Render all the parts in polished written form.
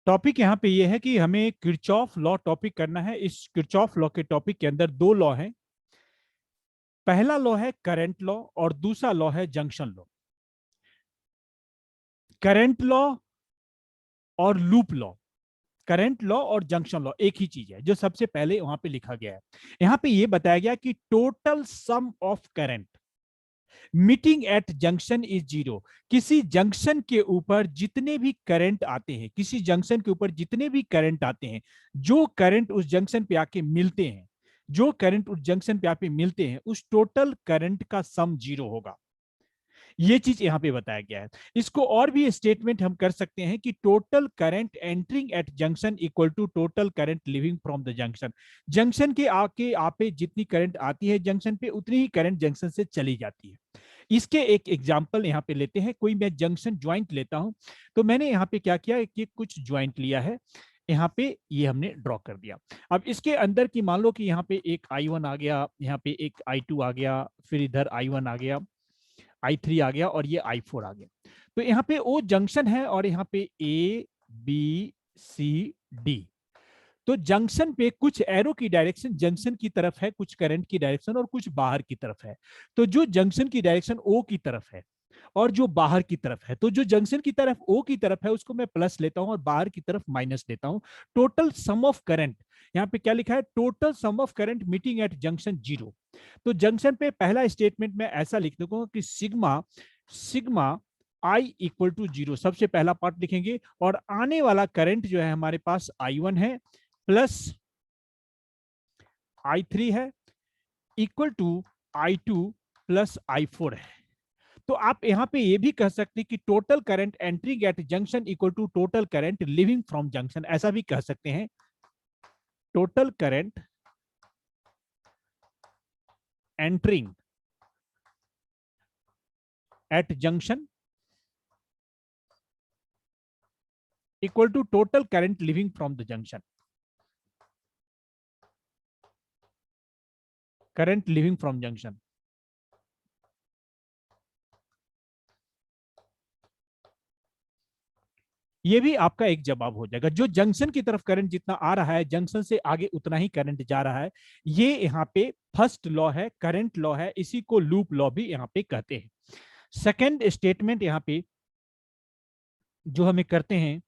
Topic यहाँ पे ये है कि हमें किरचॉफ लॉ टॉपिक करना है। इस किरचॉफ लॉ के टॉपिक के अंदर दो लॉ हैं। पहला लॉ है करंट लॉ और दूसरा लॉ है जंक्शन लॉ। करंट लॉ और लूप लॉ, करंट लॉ और जंक्शन लॉ एक ही चीज है, जो सबसे पहले वहां पे लिखा गया है। यहां पे ये बताया गया कि total sum of current meeting at junction is zero. किसी जंक्शन के ऊपर जितने भी करंट आते हैं, किसी जंक्शन के ऊपर जितने भी करंट आते हैं, जो करंट उस जंक्शन पे आके मिलते हैं, जो करंट उस जंक्शन पे आके मिलते हैं, उस टोटल करंट का सम जीरो होगा। ये चीज यहां पे बताया गया है। इसको और भी स्टेटमेंट हम कर सकते हैं कि total current entering at junction equal to total current leaving from the junction. Junction के आके आपे जितनी करंट आती है जंक्शन पे, उतनी ही करंट जंक्शन से चली जाती है। इसके एक एग्जांपल यहाँ पे लेते हैं। कोई मैं जंक्शन ज्वाइंट लेता हूं, तो मैंने यहाँ पे क्या किया कि कुछ ज्वाइंट लिया है, यहाँ पे ये हमने ड्रॉ कर दिया। अब इसके अंदर की मान लो कि यहाँ पे एक I1 आ गया, यहाँ पे एक I2 आ गया, फिर इधर I1 आ गया, I3 आ गया और ये I4 आ गया। तो यहाँ पे O जंक्शन है और यहाँ पे A B C D। तो जंक्शन पे कुछ एरो की डायरेक्शन जंक्शन की तरफ है, कुछ करंट की डायरेक्शन और कुछ बाहर की तरफ है। तो जो जंक्शन की डायरेक्शन O की तरफ है और जो बाहर की तरफ है, तो जो जंक्शन की तरफ O की तरफ है उसको मैं प्लस लेता हूं और बाहर की तरफ माइनस लेता हूं। टोटल सम ऑफ करंट, यहाँ पे क्या लिखा है, total sum of current meeting at junction zero. तो जंक्शन पे पहला स्टेटमेंट में ऐसा लिख दूंगा कि sigma sigma I equal to zero, सबसे पहला पार्ट लिखेंगे। और आने वाला करंट जो है हमारे पास I1 है प्लस I3 है equal to I2 plus I4 है। तो आप यहां पे ये भी कह सकते हैं कि total current entering at junction equal to total current leaving from junction, ऐसा भी कह सकते हैं। Total current entering at junction equal to total current leaving from the junction, current leaving from junction. ये भी आपका एक जवाब हो जाएगा। जो जंक्शन की तरफ करंट जितना आ रहा है, जंक्शन से आगे उतना ही करंट जा रहा है। ये यहाँ पे फर्स्ट लॉ है, करंट लॉ है, इसी को लूप लॉ भी यहाँ पे कहते हैं। सेकंड स्टेटमेंट यहाँ पे जो हमें करते हैं,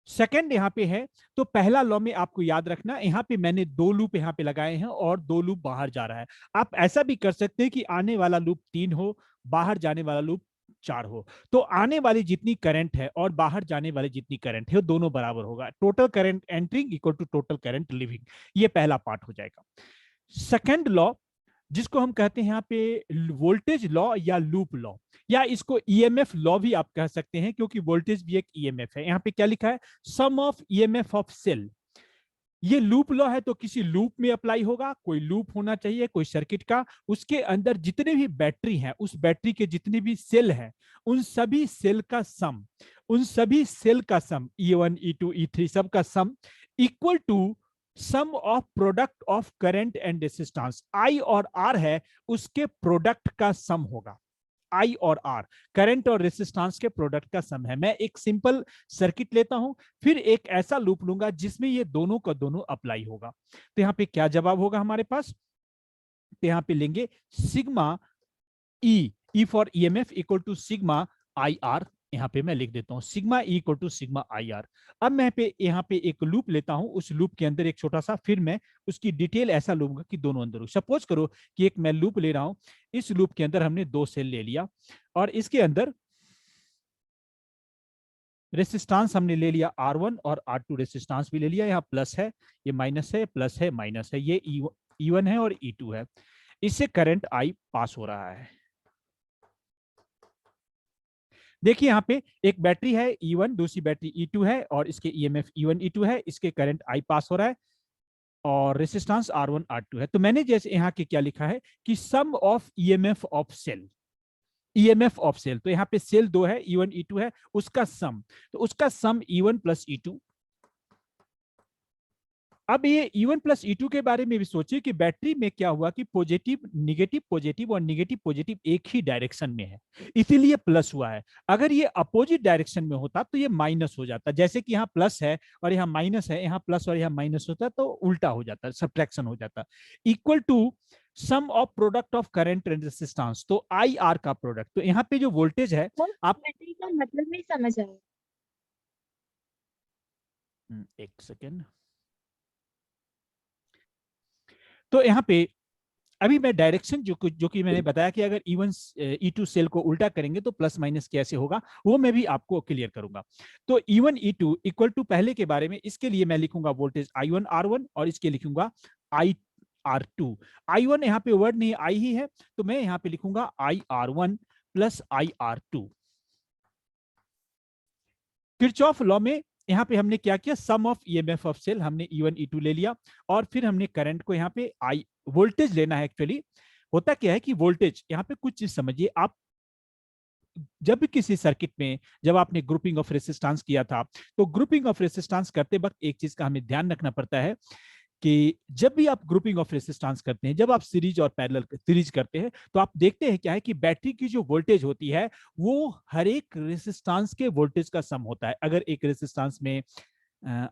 सेकंड यहाँ पे है। तो पहला लॉ में आपको याद रखना, यहाँ पे मैंने दो लूप यहाँ पे लगाए हैं और दो लूप बाहर जा रहा है। आप ऐसा भी कर सकते हैं कि आने वाला लूप 3 हो, बाहर जाने वाला लूप 4 हो। तो आने वाली जितनी करंट है और बाहर जाने वाली जितनी करंट है, दोनों बराबर होगा। Total current entering equal to total current leaving, ये पहला पार्ट हो जाएगा। सेकंड लॉ जिसको हम कहते हैं यहाँ पे वोल्टेज लॉ या लूप लॉ, या इसको ईएमएफ लॉ भी आप कह सकते हैं, क्योंकि वोल्टेज भी एक ईएमएफ है। यहाँ पे क्या लिखा है, सम ऑफ ईएमएफ ऑफ सेल। ये लूप लॉ है तो किसी लूप में अप्लाई होगा, कोई लूप होना चाहिए कोई सर्किट का, उसके अंदर जितने भी बैटरी हैं, उस बैटरी के जितने भी सेल हैं, उन सभी सेल का सम, उन सभी सेल का सम E1 E2 E3 सब का sum equal to sum of product of current and resistance. I और आर है, उसके प्रोडक्ट का सम होगा। आई और आर करंट और रेजिस्टेंस के प्रोडक्ट का सम है। मैं एक सिंपल सर्किट लेता हूं, फिर एक ऐसा लूप लूंगा जिसमें ये दोनों का दोनों अप्लाई होगा। तो यहां पे क्या जवाब होगा हमारे पास, तो यहां पे लेंगे sigma E for EMF equal to sigma I R. यहाँ पे मैं लिख देता हूँ sigma E equal to sigma I R. अब मैं यहाँ पे एक लूप लेता हूं, उस लूप के अंदर एक छोटा सा, फिर मैं उसकी डिटेल ऐसा लूंगा कि दोनों अंदर हो। सपोज करो कि एक मैं लूप ले रहा हूं, इस लूप के अंदर हमने दो सेल ले लिया और इसके अंदर रेसिस्टेंस हमने ले लिया R1 और R2 रेसिस्टेंस भी ले लिया। यहाँ प्लस है, ये माइनस है, प्लस है, माइनस है, ये E1 है और E2 है। इससे करंट I पास हो रहा है। देखिए यहाँ पे एक बैटरी है E1, दूसरी बैटरी E2 है और इसके EMF E1 E2 है, इसके करंट I पास हो रहा है और रेसिस्टेंस R1 R2 है। तो मैंने जैसे यहाँ के क्या लिखा है कि sum of EMF of cell, EMF of cell, तो यहाँ पे सेल दो है, E1 E2 है, उसका सम, तो उसका सम E1 प्लस E2 अब ये E1 प्लस E2 के बारे में भी सोचिए कि बैटरी में क्या हुआ कि पॉजिटिव और निगेटिव पॉजिटिव एक ही डायरेक्शन में है, इसीलिए प्लस हुआ है। अगर ये अपोजिट डायरेक्शन में होता तो ये माइनस हो जाता, जैसे कि यहाँ प्लस है और यहाँ माइनस है, यहाँ प्लस और यहाँ माइनस होता तो उल्टा हो जाता, सब्ट्रैक्शन हो जाता। Equal to sum of product of current and resistance, तो आई आर का प्रोडक्ट, तो यहाँ पे जो वोल्टेज है वो आप बैटरी का मतलब नहीं समझ आया। एक सेकेंड। तो यहाँ पे अभी मैं डायरेक्शन जो कि मैंने बताया कि अगर E1 E2 सेल को उल्टा करेंगे तो प्लस माइनस कैसे होगा, वो मैं भी आपको क्लियर करूंगा। तो E1 E2 इक्वल टू पहले के बारे में, इसके लिए मैं लिखूंगा वोल्टेज I1 R1 और इसके लिखूंगा IR2। I1 यहाँ पे वर्ड नहीं, आई ही है, तो मैं यहाँ पे लिखूंगा IR1 plus IR2। Kirchhoff law में यहाँ पे हमने क्या किया, सम ऑफ ईएमएफ ऑफ सेल, हमने E1 E2 ले लिया और फिर हमने करंट को यहाँ पे आई वोल्टेज लेना है। एक्चुअली होता क्या है कि वोल्टेज, यहाँ पे कुछ चीज समझिए आप, जब भी किसी सर्किट में जब आपने ग्रुपिंग ऑफ रेसिस्टेंस किया था, तो ग्रुपिंग ऑफ रेसिस्टेंस करते वक्त एक चीज का हमें ध्यान रखना पड़ता है कि जब भी आप ग्रुपिंग ऑफ रेसिस्टेंस करते हैं, जब आप सीरीज और पैरेलल सीरीज करते हैं, तो आप देखते हैं क्या है कि बैटरी की जो वोल्टेज होती है वो हर एक रेसिस्टेंस के वोल्टेज का सम होता है। अगर एक रेसिस्टेंस में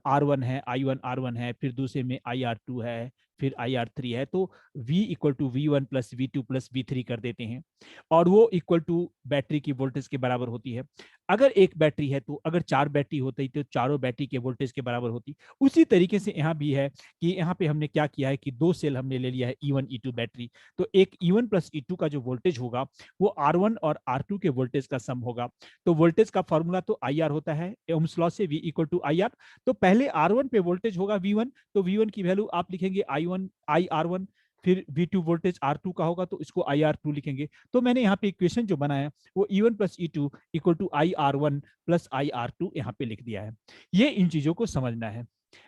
R1 है, I1 R1 है, फिर दूसरे में IR2 है, फिर IR3 है, तो V equal to V1 plus V2 plus V3 कर देते हैं और वो इक्वल टू बैटरी की वोल्टेज के बराबर होती है। अगर एक बैटरी है तो अगर 4 बैटरी होती तो चारों बैटरी के वोल्टेज के बराबर होती। उसी तरीके से यहाँ भी है कि यहाँ पे हमने क्या किया है कि दो सेल हमने ले लिया है E1 E2 बैटरी, तो एक E1 प्लस E2 का जो वोल्टेज होगा वो R1 और R2 के वोल्टेज का सम होगा। तो वोल्टेज का फॉर्मूला तो IR होता है, ओम्स लॉ से V इक्वल टू IR। तो पहले R1 पे वोल्टेज होगा V1, तो V1 की वैल्यू आप लिखेंगे I1 IR1, फिर V2 वोल्टेज R2 का होगा तो इसको IR2 लिखेंगे। तो मैंने यहाँ पे इक्वेशन जो बनाया वो E1 plus E2 equal to IR1 plus IR2 यहाँ पे लिख दिया है। ये इन चीजों को समझना है।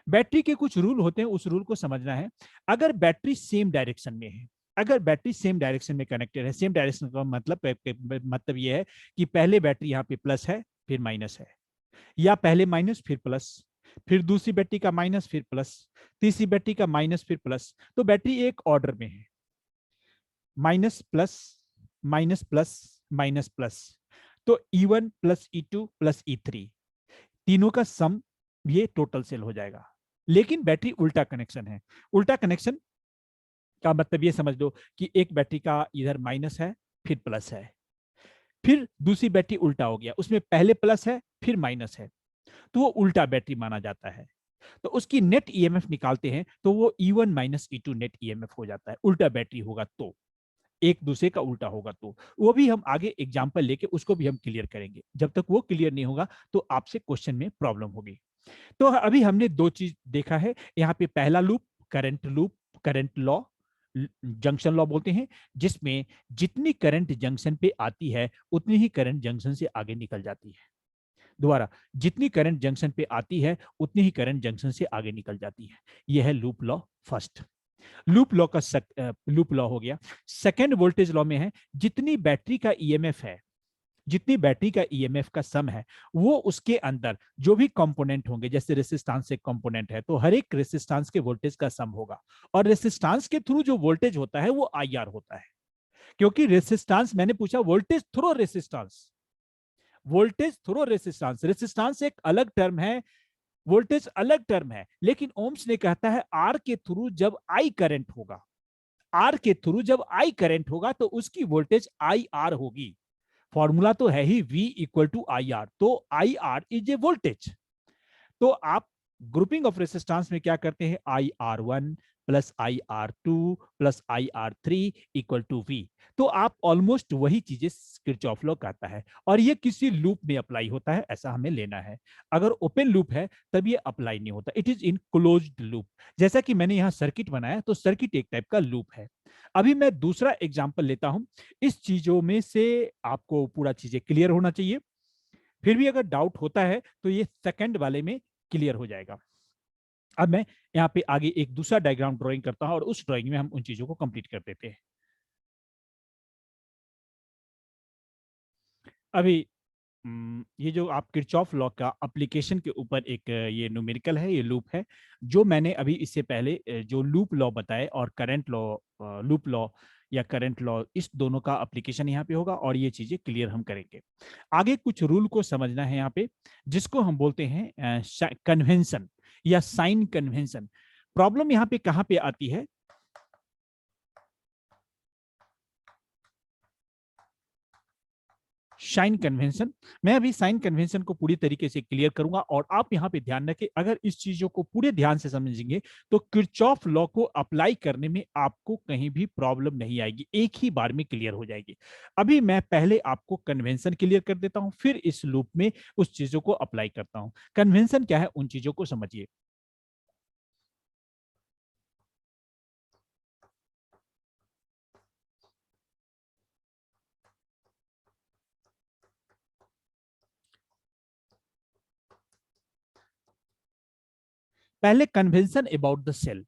बैटरी के कुछ रूल होते हैं, उस रूल को समझना है। अगर बैटरी सेम डायरेक्शन में है, अगर बैटरी सेम डायरेक्शन में कनेक्टेड है, सेम डायरेक्शन का मतलब ये है कि पहले बैटरी यहाँ पे प्लस है फिर माइनस है, या पहले माइनस फिर प्लस, फिर दूसरी बैटरी का माइनस फिर प्लस, तीसरी बैटरी का माइनस फिर प्लस, तो बैटरी एक ऑर्डर में है, minus plus minus plus minus plus. तो E1 plus E2 plus E3 तीनों का सम ये टोटल सेल हो जाएगा। लेकिन बैटरी उल्टा कनेक्शन है। उल्टा कनेक्शन का मतलब ये समझ लो कि एक बैटरी का इधर माइनस है फिर प्लस है, फिर दूसरी बैटरी उल्टा हो गया, उसमें पहले प्लस है फिर माइनस है, तो वो उल्टा बैटरी माना जाता है। तो उसकी नेट ईएमएफ निकालते हैं तो वो E1 minus E2 net EMF हो जाता है, उल्टा बैटरी होगा तो, एक दूसरे का उल्टा होगा तो। वो भी हम आगे एग्जांपल लेके उसको भी हम क्लियर करेंगे। जब तक वो क्लियर नहीं होगा तो आपसे क्वेश्चन में प्रॉब्लम होगी। तो अभी हमने दो चीज देखा है यहाँ पे, पहला loop, current law, junction law बोलते हैं, जिसमें जितनी करंट जंक्शन पे आती है उतनी ही करंट जंक्शन से आगे निकल जाती है। दोबारा, जितनी करंट जंक्शन पे आती है उतनी ही करंट जंक्शन से आगे निकल जाती है। यह है loop law first. Loop law हो गया। सेकेंड वोल्टेज लॉ में है, जितनी बैटरी का ईएमएफ है, जितनी बैटरी का ईएमएफ का सम है, वो उसके अंदर जो भी कंपोनेंट होंगे, जैसे रेसिस्टेंस एक कंपोनेंट है तो हर एक रेसिस्टेंस के वोल्टेज का सम होगा, और रेसिस्टेंस के थ्रू जो वोल्टेज होता है वो आईआर होता है। क्योंकि रेसिस्टेंस, मैंने पूछा voltage through resistance, voltage through resistance, resistance एक अलग टर्म है, वोल्टेज अलग टर्म है, लेकिन ओम्स ने कहता है आर के थ्रू जब आई करंट होगा, आर के थ्रू जब आई करंट होगा तो उसकी वोल्टेज आई आर होगी। फॉर्मूला तो है ही V equal to I R, तो I R is a voltage. तो आप ग्रुपिंग ऑफ रेसिस्टेंस में क्या करते हैं, I R one plus I R two plus I R three equal to V. तो आप ऑलमोस्ट वही चीजें किरचॉफ लॉ कहता है, और ये किसी लूप में अप्लाई होता है, ऐसा हमें लेना है। अगर ओपन लूप है तब ये अप्लाई नहीं होता, it is in closed loop. जैसा कि मैंने यहाँ सर्किट बनाया तो सर्किट एक टाइप का लूप है। अभी मैं दूसरा एग्जाम्पल लेता हूं, इस चीजों में से आपको पूरा चीजें क्लियर होना चाहिए, फिर भी अगर डाउट होता है तो ये सेकंड वाले में क्लियर हो जाएगा। अब मैं यहाँ पे आगे एक दूसरा डायग्राम ड्राइंग करता हूं और उस ड्राइंग में हम उन चीजों को कंप्लीट कर देते हैं। अभी ये जो आप किरचॉफ लॉ का एप्लीकेशन के ऊपर एक ये न्यूमेरिकल है, ये लूप है, जो मैंने अभी इससे पहले जो लूप लॉ बताए और करंट लॉ, लूप लॉ या करंट लॉ, इस दोनों का एप्लीकेशन यहाँ पे होगा और ये चीजें क्लियर हम करेंगे। आगे कुछ रूल को समझना है यहाँ पे, जिसको हम बोलते हैं कन्वेंशन या साइन कन्वेंशन। प्रॉब्लम यहाँ पे कहाँ पे आती है, साइन कन्वेंशन। मैं अभी साइन कन्वेंशन को पूरी तरीके से क्लियर करूंगा और आप यहां पे ध्यान रखें, अगर इस चीजों को पूरे ध्यान से समझेंगे तो किरचॉफ लॉ को अप्लाई करने में आपको कहीं भी प्रॉब्लम नहीं आएगी, एक ही बार में क्लियर हो जाएगी। अभी मैं पहले आपको कन्वेंशन क्लियर कर देता हूं, फिर इस लूप में उस चीजों को अप्लाई करता हूं। कन्वेंशन क्या है, उन चीजों को समझिए। पहले कन्वेंशन अबाउट द सेल।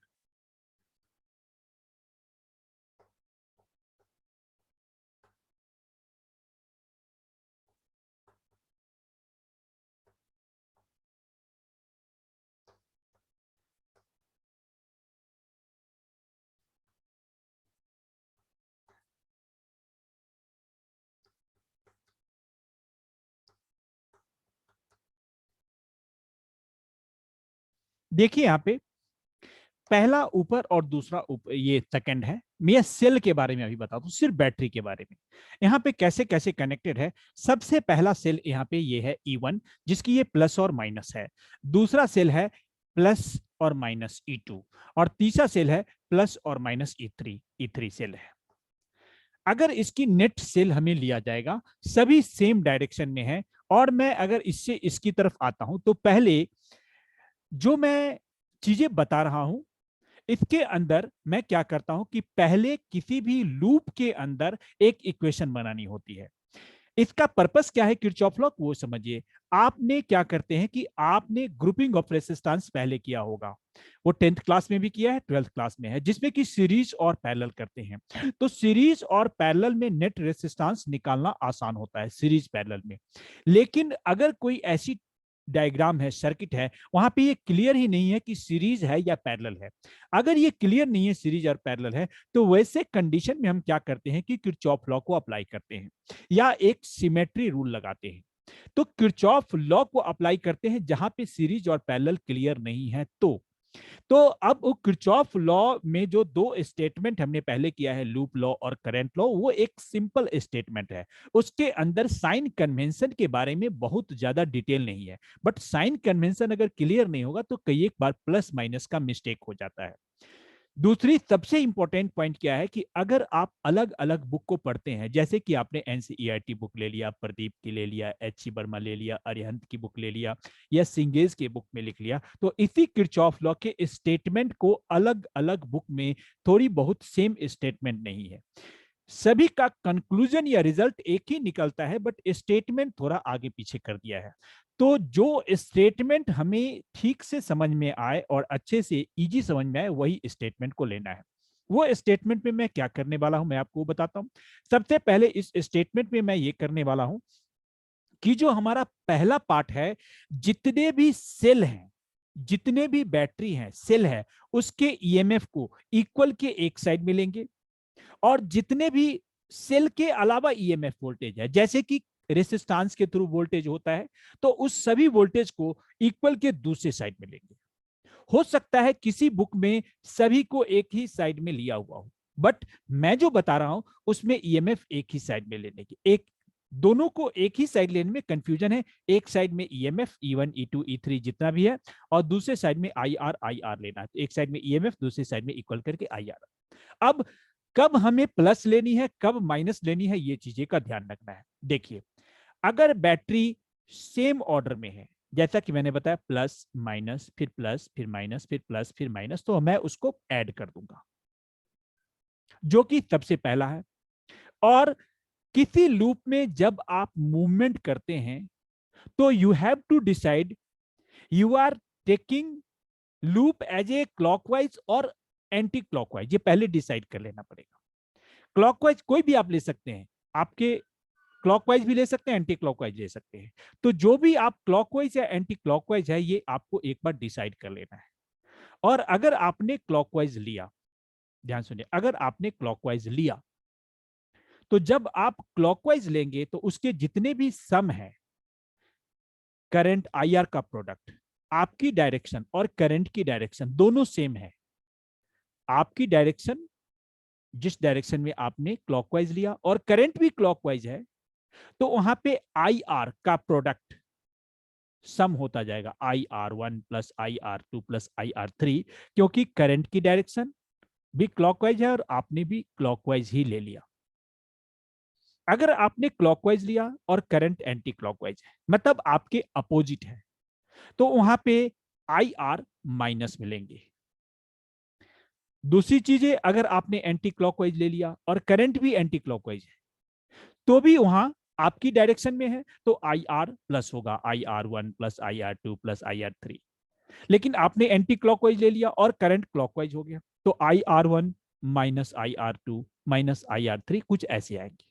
देखिए यहाँ पे पहला ऊपर और दूसरा ऊपर, ये सेकंड है। मैं सेल के बारे में अभी बताता हूं, सिर्फ बैटरी के बारे में। यहाँ पे कैसे कैसे कनेक्टेड है। सबसे पहला सेल यहाँ पे ये है E1, जिसकी ये प्लस और माइनस है। दूसरा सेल है प्लस और माइनस E2, और तीसरा सेल है प्लस और माइनस E3, E3 सेल है। अगर इसकी नेट सेल हमें लिया जाएगा, सभी सेम डायरेक्शन में है, और मैं अगर इससे इसकी तरफ आता हूं तो पहले जो मैं चीजें बता रहा हूं, इसके अंदर मैं क्या करता हूं कि पहले किसी भी लूप के अंदर एक इक्वेशन बनानी होती है। इसका पर्पस क्या है किरचॉफ लॉ, वो समझिए। आपने क्या करते हैं कि आपने ग्रुपिंग ऑफ रेसिस्टेंस पहले किया होगा, वो 10th क्लास में भी किया है, 12th क्लास में है, जिसमें कि सीरीज और पैरेलल करते हैं। तो सीरीज और पैरेलल में नेट रेसिस्टेंस निकालना आसान होता है सीरीज पैरेलल में। लेकिन अगर कोई ऐसी डायग्राम है, सर्किट है, वहां पे ये क्लियर ही नहीं है कि सीरीज है या पैरेलल है। अगर ये क्लियर नहीं है सीरीज और पैरेलल है, तो वैसे कंडीशन में हम क्या करते हैं कि किरचॉफ लॉ को अप्लाई करते हैं या एक सिमेट्री रूल लगाते हैं। तो किरचॉफ लॉ को अप्लाई करते हैं जहां पे सीरीज और पैरेलल क्लियर नहीं है। तो अब किरचॉफ लॉ में जो दो स्टेटमेंट हमने पहले किया है, लूप लॉ और करंट लॉ, वो एक सिंपल स्टेटमेंट है। उसके अंदर साइन कन्वेंशन के बारे में बहुत ज्यादा डिटेल नहीं है, बट साइन कन्वेंशन अगर क्लियर नहीं होगा तो कई एक बार प्लस माइनस का मिस्टेक हो जाता है। दूसरी सबसे इंपॉर्टेंट पॉइंट क्या है कि अगर आप अलग अलग बुक को पढ़ते हैं, जैसे कि आपने एनसीईआरटी बुक ले लिया, प्रदीप की ले लिया, एच वर्मा ले लिया, अरिहंत की बुक ले लिया, या सिंगेज के बुक में लिख लिया, तो इसी किरचॉफ लॉ के स्टेटमेंट को अलग अलग बुक में थोड़ी बहुत सेम स्टेटमेंट नहीं है। सभी का कंक्लूजन या रिजल्ट एक ही निकलता है, बट स्टेटमेंट थोड़ा आगे पीछे कर दिया है। तो जो स्टेटमेंट हमें ठीक से समझ में आए और अच्छे से इजी समझ में आए, वही स्टेटमेंट को लेना है। वो स्टेटमेंट में मैं क्या करने वाला हूं, मैं आपको बताता हूं। सबसे पहले इस स्टेटमेंट में मैं ये करने वाला हूं कि जो हमारा पहला पार्ट है, जितने भी सेल हैं, जितने भी बैटरी हैं, सेल है, उसके ईएमएफ को इक्वल के एक साइड में लेंगे, और जितने भी सेल के अलावा ईएमएफ वोल्टेज है, जैसे कि रेसिस्टेंस के थ्रू वोल्टेज होता है, तो उस सभी वोल्टेज को इक्वल के दूसरे साइड में लेंगे। हो सकता है किसी बुक में सभी को एक ही साइड में लिया हुआ हो, बट मैं जो बता रहा हूं उसमें ईएमएफ एक ही साइड में लेने की, एक दोनों को एक ही साइड लेने में कंफ्यूजन है। एक साइड में ईएमएफ E1 E2 E3 जितना भी है, और दूसरे साइड में IR लेना है। तो एक साइड में ईएमएफ, दूसरी साइड में इक्वल करके IR। अब कब हमें प्लस लेनी है, कब माइनस लेनी है, ये चीजें का ध्यान रखना है। देखिए, अगर बैटरी सेम ऑर्डर में है, जैसा कि मैंने बताया, प्लस माइनस फिर माइनस फिर प्लस फिर माइनस, तो मैं उसको ऐड कर दूंगा, जो कि सबसे पहला है। और किसी लूप में जब आप मूवमेंट करते हैं, तो you have to decide you are taking loop as a clockwise और एंटी क्लॉकवाइज, ये पहले डिसाइड कर लेना पड़ेगा। क्लॉकवाइज कोई भी आप ले सकते हैं, आपके क्लॉकवाइज भी ले सकते हैं, एंटी क्लॉकवाइज ले सकते हैं। तो जो भी आप क्लॉकवाइज या एंटी क्लॉकवाइज है, ये आपको एक बार डिसाइड कर लेना है। और अगर आपने क्लॉकवाइज लिया, ध्यान सुनिए, अगर आपने क्लॉकवाइज लिया तो जब आप क्लॉकवाइज लेंगे तो उसके जितने भी सम है, करंट आईआर का प्रोडक्ट, आपकी डायरेक्शन और करंट की डायरेक्शन दोनों सेम है। आपकी डायरेक्शन, जिस डायरेक्शन में आपने क्लॉकवाइज लिया और करंट भी क्लॉकवाइज है, तो वहां पे आई आर का प्रोडक्ट सम होता जाएगा, IR1 plus IR2 plus IR3, क्योंकि करंट की डायरेक्शन भी क्लॉकवाइज है और आपने भी क्लॉकवाइज ही ले लिया। अगर आपने क्लॉकवाइज लिया और करंट एंटी क्लॉकवाइज है, मतलब आपके अपोजिट है, तो वहां पे IR माइनस मिलेंगे। दूसरी चीज है, अगर आपने एंटी क्लॉकवाइज ले लिया और करंट भी एंटी क्लॉकवाइज है, तो भी वहां आपकी डायरेक्शन में है, तो IR प्लस होगा, IR1 plus IR2 plus IR3। लेकिन आपने एंटी क्लॉकवाइज ले लिया और करंट क्लॉकवाइज हो गया, तो IR1 minus IR2 minus IR3 कुछ ऐसे आएंगे।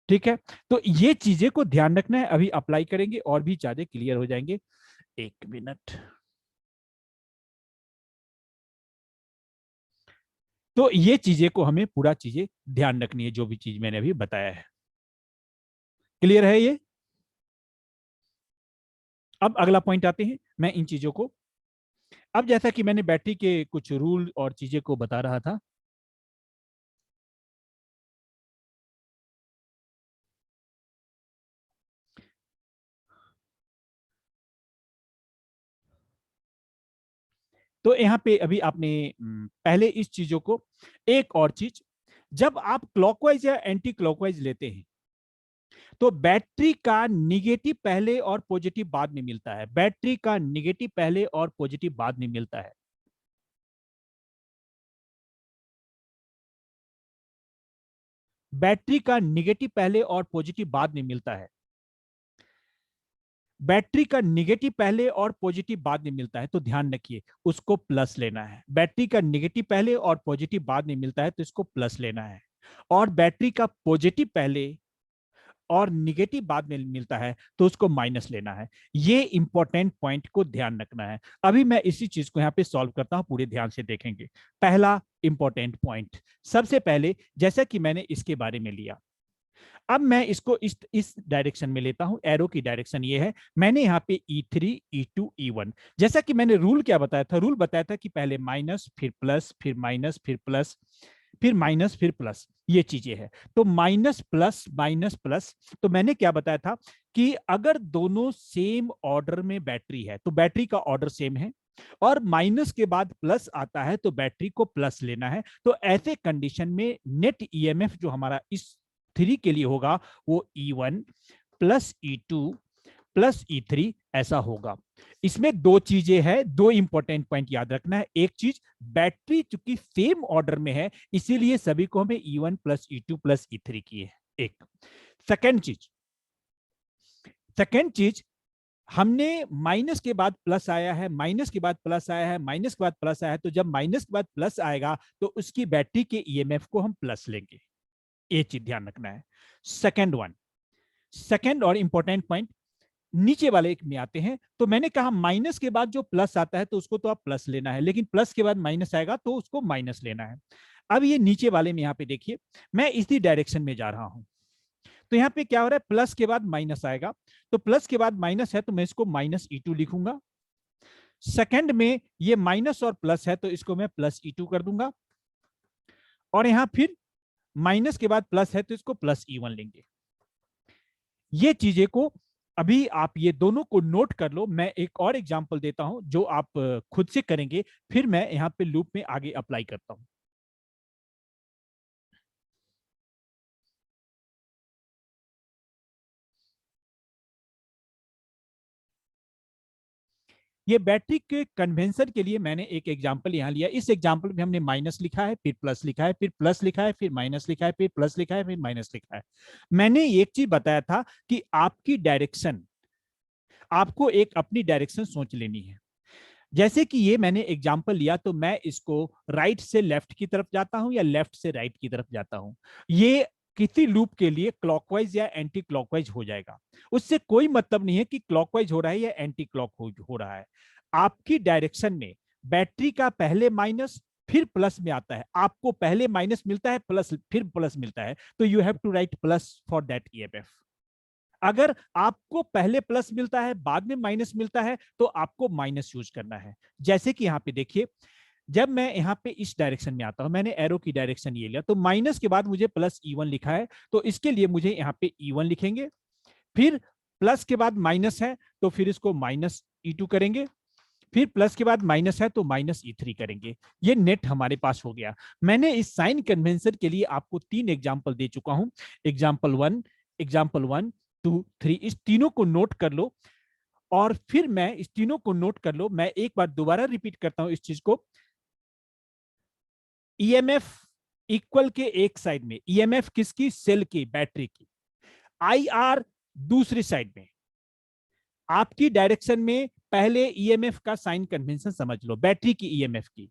ठीक है, तो ये चीजें को ध्यान रखना है, अभी अप्लाई करेंगे और भी ज्यादा क्लियर हो जाएंगे। एक मिनट। तो ये चीजें को हमें पूरा चीजें ध्यान रखनी है, जो भी चीज मैंने अभी बताया है। क्लियर है ये? अब अगला पॉइंट आते हैं, मैं इन चीजों को, अब जैसा कि मैंने बैटरी के कुछ रूल और चीजें को बता रहा था, तो यहाँ पे अभी आपने पहले इस चीजों को, एक और चीज, जब आप क्लॉकवाइज या एंटी क्लॉकवाइज लेते हैं तो बैटरी का निगेटिव पहले और पॉजिटिव बाद में मिलता है। बैटरी का निगेटिव पहले और पॉजिटिव बाद में मिलता है। बैटरी का निगेटिव पहले और पॉजिटिव बाद में मिलता है। बैटरी का निगेटिव पहले और पॉजिटिव बाद में मिलता है, तो ध्यान रखिए, उसको प्लस लेना है। बैटरी का निगेटिव पहले और पॉजिटिव बाद में मिलता है, तो इसको प्लस लेना है। और बैटरी का पॉजिटिव पहले और निगेटिव बाद में मिलता है, तो उसको माइनस लेना है। ये इंपॉर्टेंट पॉइंट को ध्यान रखना है। अभी मैं इसी चीज को यहाँ पे सॉल्व करता हूं, पूरे ध्यान से देखेंगे। पहला इंपॉर्टेंट पॉइंट, सबसे पहले जैसा कि मैंने इसके बारे में लिया, अब मैं इसको इस डायरेक्शन में लेता हूं। एरो की डायरेक्शन ये है, मैंने यहाँ पे E3 E2 E1, जैसा कि मैंने रूल क्या बताया था, रूल बताया था कि पहले माइनस, फिर प्लस, फिर माइनस, फिर प्लस, फिर माइनस, फिर प्लस, ये चीजें हैं। तो माइनस प्लस, तो मैंने क्या बताया था कि अगर दोनों सेम ऑर्डर में बैटरी है तो बैटरी का ऑर्डर सेम है, और माइनस के बाद प्लस आता है तो बैटरी को प्लस लेना है। तो ऐसे कंडीशन में नेट ईएमएफ जो हमारा इस 3 के लिए होगा, वो E1 plus E2 plus E3 ऐसा होगा। इसमें दो चीजें हैं, दो इंपॉर्टेंट पॉइंट याद रखना है। एक चीज, बैटरी चूंकि सेम ऑर्डर में है, इसीलिए सभी को हमें E1 plus E2 plus E3 की है। एक सेकेंड चीज, हमने माइनस के बाद प्लस आया है, माइनस के बाद प्लस आया है, माइनस के बाद प्लस आया है, तो जब माइनस के बाद प्लस आएगा तो उसकी बैटरी के ईएमएफ को हम प्लस लेंगे। ये चीज ध्यान रखना है। सेकेंड और इंपॉर्टेंट पॉइंट, नीचे वाले में आते हैं। तो मैंने कहा माइनस के बाद जो प्लस आता है तो उसको तो आप प्लस लेना है, लेकिन प्लस के बाद माइनस आएगा तो उसको माइनस लेना है। अब ये नीचे वाले में यहाँ पे देखिए, मैं इसी डायरेक्शन में जा रहा हूं, तो यहाँ पे क्या हो रहा है, प्लस के बाद माइनस आएगा, तो प्लस के बाद माइनस है तो मैं इसको माइनस E2 लिखूंगा। सेकंड में ये माइनस और प्लस है तो इसको मैं प्लस E2 कर दूंगा, और यहां फिर माइनस के बाद प्लस है तो इसको प्लस E1 लेंगे। ये चीजें को अभी आप ये दोनों को नोट कर लो। मैं एक और एग्जांपल देता हूं जो आप खुद से करेंगे, फिर मैं यहां पे लूप में आगे अप्लाई करता हूं। ये बैटरी के कन्वेंशन के लिए मैंने एक एग्जांपल यहां लिया। इस एग्जांपल में हमने माइनस लिखा है, फिर प्लस लिखा है, फिर प्लस लिखा है, फिर माइनस लिखा है, फिर प्लस लिखा है, फिर माइनस लिखा है। मैंने एक चीज बताया था कि आपकी डायरेक्शन, आपको एक अपनी डायरेक्शन सोच लेनी है। जैसे कि ये मैंने एग्जांपल लिया, तो मैं इसको राइट से लेफ्ट की तरफ जाता हूं या लेफ्ट से राइट की तरफ जाता हूं, ये किसी लूप के लिए क्लॉकवाइज या एंटी क्लॉकवाइज हो जाएगा। उससे कोई मतलब नहीं है कि क्लॉकवाइज हो रहा है या एंटी क्लॉक हो रहा है। आपकी डायरेक्शन में बैटरी का पहले माइनस फिर प्लस में आता है, आपको पहले माइनस मिलता है प्लस फिर प्लस मिलता है, तो you have to write plus for that EMF. अगर आपको पहले प्लस मिलता है बाद में माइनस मिलता है तो आपको माइनस यूज करना है। जैसे कि यहाँ पे देखिए, जब मैं यहाँ पे इस डायरेक्शन में आता हूं, मैंने एरो की डायरेक्शन ये लिया, तो माइनस के बाद मुझे प्लस E1 लिखा है, तो इसके लिए मुझे यहाँ पे E1 लिखेंगे। फिर प्लस के बाद माइनस है तो फिर इसको माइनस E2 करेंगे। फिर प्लस के बाद माइनस है तो माइनस E3 करेंगे। ये नेट हमारे पास हो गया। मैंने इस साइन कन्वेंशन के लिए आपको 3 एग्जाम्पल दे चुका हूं। एग्जाम्पल 1, एग्जाम्पल 1, 2, 3, इस तीनों को नोट कर लो। और फिर मैं इस तीनों को नोट कर लो, मैं एक बार दोबारा रिपीट करता हूं इस चीज को। ईएमएफ इक्वल के एक साइड में, ईएमएफ किसकी, सेल की, बैटरी की। आईआर दूसरी साइड में। आपकी डायरेक्शन में पहले ईएमएफ का साइन कन्वेंशन समझ लो, बैटरी की ईएमएफ की।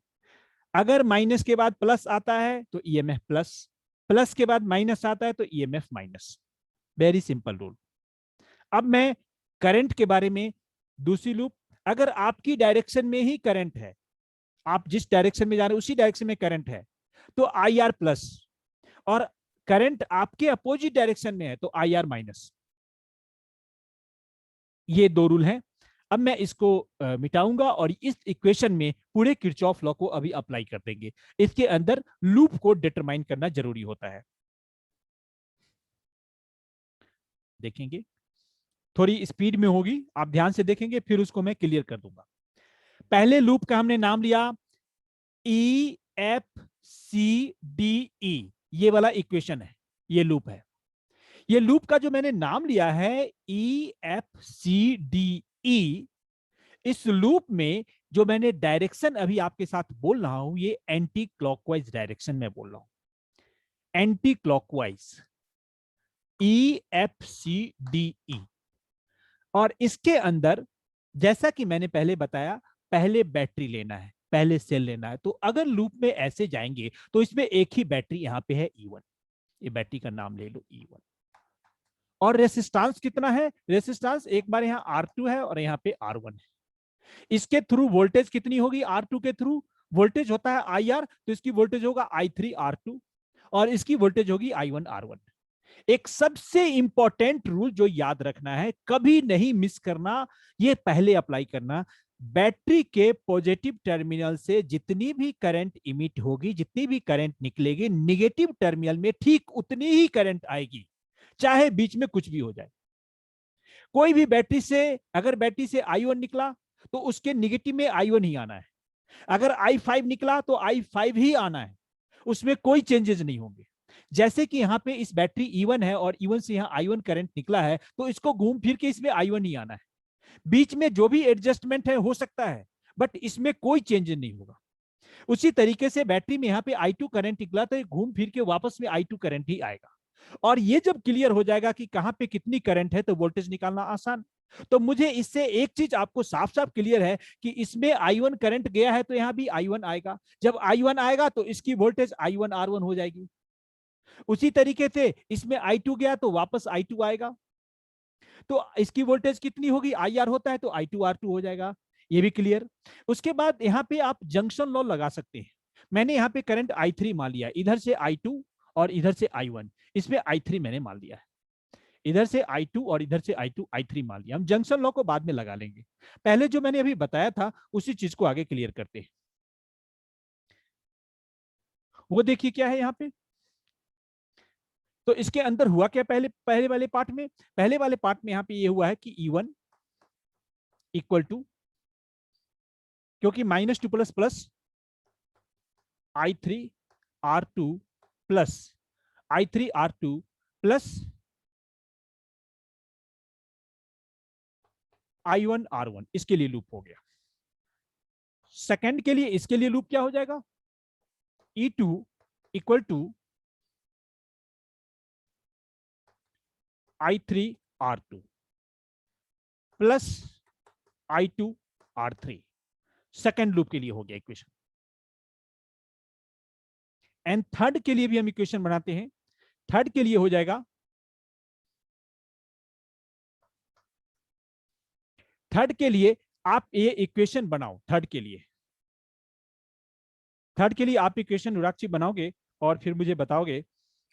अगर माइनस के बाद प्लस आता है तो ईएमएफ प्लस, प्लस के बाद माइनस आता है तो EMF minus. Very simple rule. अब मैं करंट के बारे में, दूसरी लूप, अगर आपकी डायरेक्शन में ही करंट है, आप जिस डायरेक्शन में जा रहे हैं उसी डायरेक्शन में करंट है, तो आई आर प्लस, और करंट आपके अपोजिट डायरेक्शन में है तो आई आर माइनस। ये दो रूल हैं। अब मैं इसको मिटाऊंगा और इस इक्वेशन में पूरे किरचॉफ लॉ को अभी अप्लाई कर देंगे। इसके अंदर लूप को डिटरमाइन करना जरूरी होता है। देखेंगे, थोड़ी स्पीड में होगी, आप ध्यान से देखेंगे, फिर उसको मैं क्लियर कर दूंगा। पहले लूप का हमने नाम लिया EFCDE, ये वाला इक्वेशन है, ये लूप है। ये लूप का जो मैंने नाम लिया है EFCDE, इस लूप में जो मैंने डायरेक्शन अभी आपके साथ बोल रहा हूं, ये एंटी क्लॉकवाइज डायरेक्शन में बोल रहा हूं, एंटी क्लॉकवाइज, EFCDE। और इसके अंदर, जैसा कि मैंने पहले बताया, पहले बैटरी लेना है, पहले सेल लेना है। तो अगर लूप में ऐसे जाएंगे तो इसमें एक ही बैटरी यहां पे है E1, ये बैटरी का नाम ले लो E1। और रेसिस्टेंस कितना है, रेसिस्टेंस एक बार यहाँ R2 है और यहाँ पे R1 है। इसके थ्रू वोल्टेज कितनी होगी, R2 के थ्रू वोल्टेज होता है IR, तो इसकी वोल्टेज होगा I3 R2 और इसकी वोल्टेज होगी I1 R1। एक सबसे इंपॉर्टेंट रूल जो याद रखना है, कभी नहीं मिस करना, ये पहले अप्लाई करना, बैटरी के पॉजिटिव टर्मिनल से जितनी भी करंट इमिट होगी, जितनी भी करंट निकलेगी, निगेटिव टर्मिनल में ठीक उतनी ही करंट आएगी, चाहे बीच में कुछ भी हो जाए। कोई भी बैटरी से, अगर बैटरी से I1 निकला तो उसके निगेटिव में I1 ही आना है, अगर I5 निकला तो I5 ही आना है, उसमें कोई चेंजेस नहीं होंगे। जैसे कि यहाँ पे इस बैटरी E1 है और E1 से यहाँ I1 करंट निकला है, तो इसको घूम फिर के इसमें I1 ही आना है। बीच में जो भी एडजस्टमेंट है हो सकता है, बट इसमें कोई चेंज नहीं होगा। उसी तरीके से बैटरी में यहाँ पे I2 करंट निकला तो घूम फिर के वापस में I2 करंट ही आएगा। और ये जब क्लियर हो जाएगा कि कहां पे कितनी करंट है, तो वोल्टेज निकालना आसान। तो मुझे इससे एक चीज आपको साफ साफ क्लियर है कि इसमें I1 करंट गया है तो यहां भी I1 आएगा। जब I1 आएगा तो इसकी वोल्टेज I1 R1 हो जाएगी। उसी तरीके से इसमें I2 गया तो वापस I2 आएगा, तो इसकी वोल्टेज कितनी होगी, IR होता है तो I2 R2 हो जाएगा। ये भी क्लियर। उसके बाद यहाँ पे आप जंक्शन लॉ लगा सकते हैं। मैंने यहाँ पे करंट I3 मान लिया, इधर से I2 और इधर से I1, इसमें I3 मैंने मान लिया है। इधर से I2 और इधर से I2 I3 मान लिया। हम जंक्शन लॉ को बाद में लगा लेंगे, पहले जो मैंने अभी बताया था उसी चीज को आगे क्लियर करते हैं। वो देखिए क्या है यहाँ पे। तो इसके अंदर हुआ क्या, पहले पहले वाले पार्ट में, पहले वाले पार्ट में यहाँ पे ये हुआ है कि E1 इक्वल टू, क्योंकि -2 plus plus I3 R2 plus I3 R2 plus I1 R1, इसके लिए लूप हो गया। सेकंड के लिए, इसके लिए लूप क्या हो जाएगा, E2 equal to I3 R2 plus I2 R3, second loop के लिए हो गया इक्वेशन। एंड थर्ड के लिए भी हम इक्वेशन बनाते हैं। थर्ड के लिए हो जाएगा, थर्ड के लिए आप ये इक्वेशन बनाओ, थर्ड के लिए आप इक्वेशन रुद्राक्षी बनाओगे और फिर मुझे बताओगे,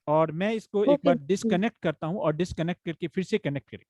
और मैं इसको एक ओके बार डिस्कनेक्ट करता हूं और डिस्कनेक्ट करके फिर से कनेक्ट करें।